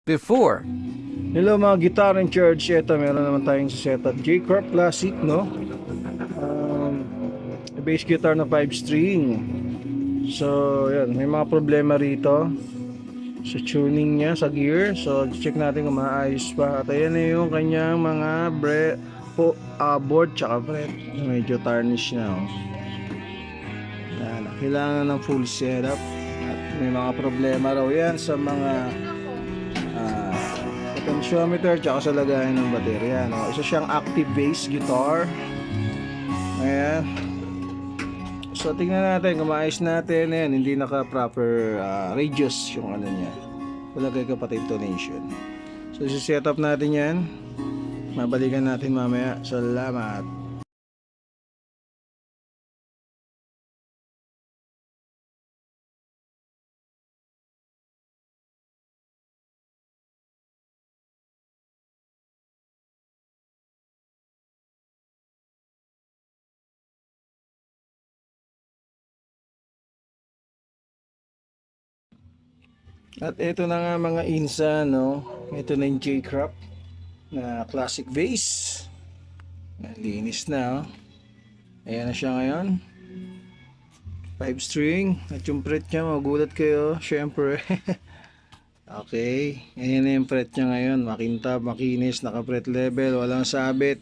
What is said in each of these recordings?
before. Hello mga guitar and church, ito meron naman tayong setup J-Corp Classic, no? Bass guitar na 5 string. So yan, may mga problema rito sa tuning niya, sa gear. So check natin kung maayos pa. At ayan na yung kanyang mga board tsaka fret, medyo tarnish na, oh. Yan, kailangan ng full setup. At may mga problema raw yan sa mga potentiometer tsaka sa lagayan ng baterya, no? Isa siyang active bass guitar. Ayan. So tingnan natin kung maayos natin. Ayan, hindi naka proper radius yung ano niya. Wala kay kapatid tonation. So set up natin yan. Mabalikan natin mamaya. Salamat. At ito na nga mga insa, no? Ito na yung J-Crop na classic bass. Linis na, oh. Ayan na siya ngayon. 5 string. At yung fret niya, magulat kayo, syempre. Okay. Ayan na yung fret niya ngayon. Makintab, makinis, naka-fret level, walang sabit.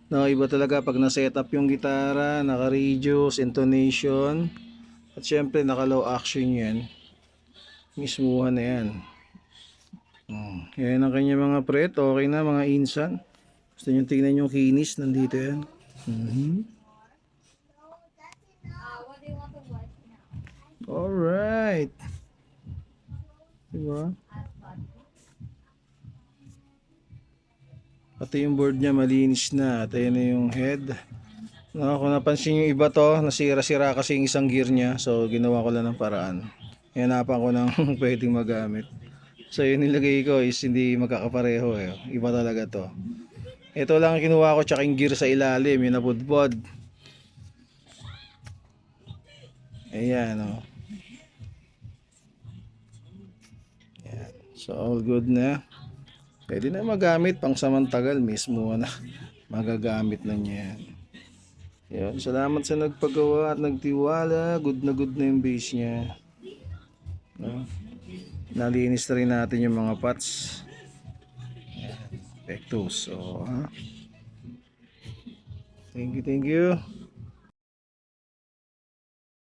No, iba talaga pag na-setup yung gitara, naka-reduce, intonation. At syempre, naka-low action yan. Mismuhan na yan. Yan ang kanya mga fret. Okay na mga insan. Gusto nyo tingnan yung kinis. Nandito yan. Alright. Diba? Pati yung board niya malinis na. At ayan na yung head. No, kung napansin yung iba to, nasira-sira kasi yung isang gear niya. So ginawa ko lang ng paraan. Hinapan ko ng pwedeng magamit. So yun nilagay ko is hindi magkakapareho, eh. Iba talaga to. Ito lang ang kinuha ko, tsaka yung gear sa ilalim, yung napudpod. Ayan, oh. Ayan. So all good na. Pwede na magamit pang samantagal mismo na magagamit na niya yan. Yun, salamat sa nagpagawa at nagtiwala. Good na yung base niya, no? Nalinis na rin natin yung mga pots. Ayan, perfecto. So, thank you.